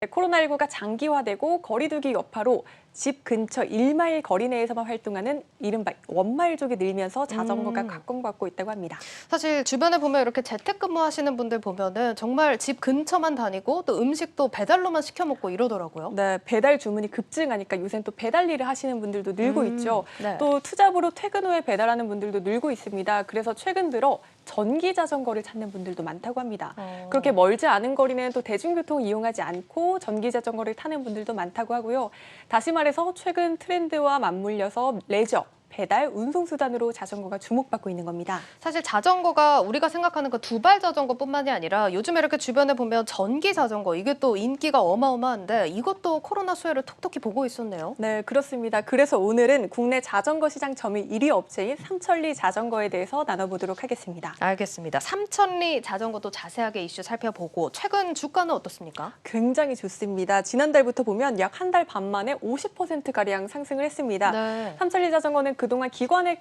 코로나19가 장기화되고 거리두기 여파로 집 근처 1마일 거리 내에서만 활동하는 이른바 원마일족이 늘면서 자전거가 각광받고 있다고 합니다. 사실 주변에 보면 이렇게 재택근무하시는 분들 보면은 정말 집 근처만 다니고 또 음식도 배달로만 시켜 먹고 이러더라고요. 네, 배달 주문이 급증하니까 요새는 또 배달 일을 하시는 분들도 늘고 있죠. 네. 또 투잡으로 퇴근 후에 배달하는 분들도 늘고 있습니다. 그래서 최근 들어 전기 자전거를 찾는 분들도 많다고 합니다. 그렇게 멀지 않은 거리는 또 대중교통 이용하지 않고 전기 자전거를 타는 분들도 많다고 하고요. 다시 말해서 최근 트렌드와 맞물려서 레저, 배달, 운송수단으로 자전거가 주목받고 있는 겁니다. 사실 자전거가 우리가 생각하는 그 두발 자전거뿐만이 아니라 요즘에 이렇게 주변에 보면 전기 자전거 이게 또 인기가 어마어마한데 이것도 코로나 수혜를 톡톡히 보고 있었네요. 네, 그렇습니다. 그래서 오늘은 국내 자전거 시장 점유율 1위 업체인 삼천리 자전거에 대해서 나눠보도록 하겠습니다. 알겠습니다. 삼천리 자전거도 자세하게 이슈 살펴보고 최근 주가는 어떻습니까? 굉장히 좋습니다. 지난달부터 보면 약 한 달 반 만에 50%가량 상승을 했습니다. 네. 삼천리 자전거는 그동안 기관의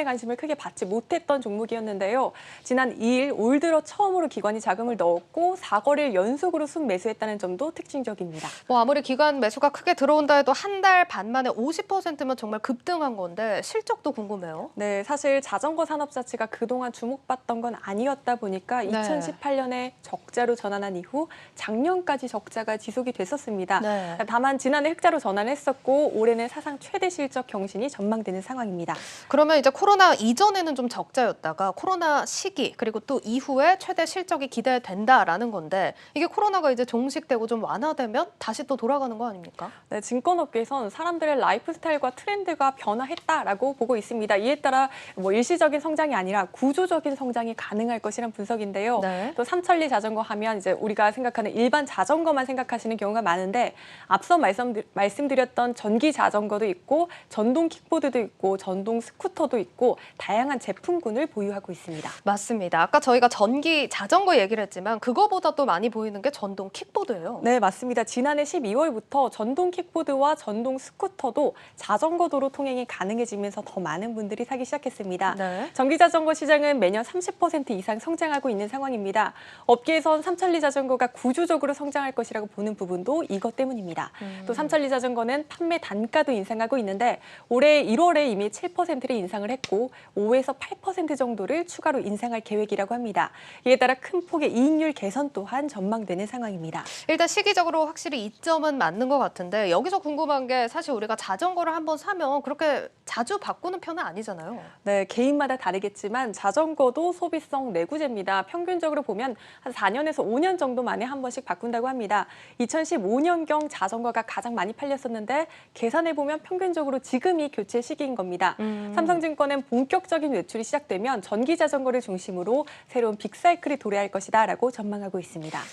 관심을 크게 받지 못했던 종목이었는데요. 지난 2일 올 들어 처음으로 기관이 자금을 넣었고 4거래일 연속으로 순매수했다는 점도 특징적입니다. 뭐 아무리 기관 매수가 크게 들어온다 해도 한 달 반 만에 50%면 정말 급등한 건데 실적도 궁금해요. 네, 사실 자전거 산업 자체가 그동안 주목받던 건 아니었다 보니까 네. 2018년에 적자로 전환한 이후 작년까지 적자가 지속이 됐었습니다. 네. 다만 지난해 흑자로 전환을 했었고 올해는 사상 최대 실적 경신이 전망되는 상황입니다. 그러면 이제 코로나 이전에는 좀 적자였다가 코로나 시기 그리고 또 이후에 최대 실적이 기대된다라는 건데 이게 코로나가 이제 종식되고 좀 완화되면 다시 또 돌아가는 거 아닙니까? 네, 증권업계에선 사람들의 라이프 스타일과 트렌드가 변화했다라고 보고 있습니다. 이에 따라 뭐 일시적인 성장이 아니라 구조적인 성장이 가능할 것이란 분석인데요. 네. 또 삼천리 자전거 하면 이제 우리가 생각하는 일반 자전거만 생각하시는 경우가 많은데 앞서 말씀드렸던 전기 자전거도 있고 전동 킥보드도 있고 전동 스쿠터도 있고 다양한 제품군을 보유하고 있습니다. 맞습니다. 아까 저희가 전기 자전거 얘기를 했지만 그거보다 또 많이 보이는 게 전동 킥보드예요. 네, 맞습니다. 지난해 12월부터 전동 킥보드와 전동 스쿠터도 자전거 도로 통행이 가능해지면서 더 많은 분들이 사기 시작했습니다. 네. 전기 자전거 시장은 매년 30% 이상 성장하고 있는 상황입니다. 업계에선 삼천리 자전거가 구조적으로 성장할 것이라고 보는 부분도 이것 때문입니다. 또 삼천리 자전거는 판매 단가도 인상하고 있는데 올해 1월에 이미 7%를 인상을 했고 5에서 8% 정도를 추가로 인상할 계획이라고 합니다. 이에 따라 큰 폭의 이익률 개선 또한 전망되는 상황입니다. 일단 시기적으로 확실히 이점은 맞는 것 같은데 여기서 궁금한 게 사실 우리가 자전거를 한번 사면 그렇게 자주 바꾸는 편은 아니잖아요. 네, 개인마다 다르겠지만 자전거도 소비성 내구재입니다. 평균적으로 보면 한 4년에서 5년 정도 만에 한 번씩 바꾼다고 합니다. 2015년경 자전거가 가장 많이 팔렸었는데 계산해보면 평균적으로 지금이 교체 시기인 겁니다. 삼성증권은 본격적인 외출이 시작되면 전기 자전거를 중심으로 새로운 빅사이클이 도래할 것이다라고 전망하고 있습니다.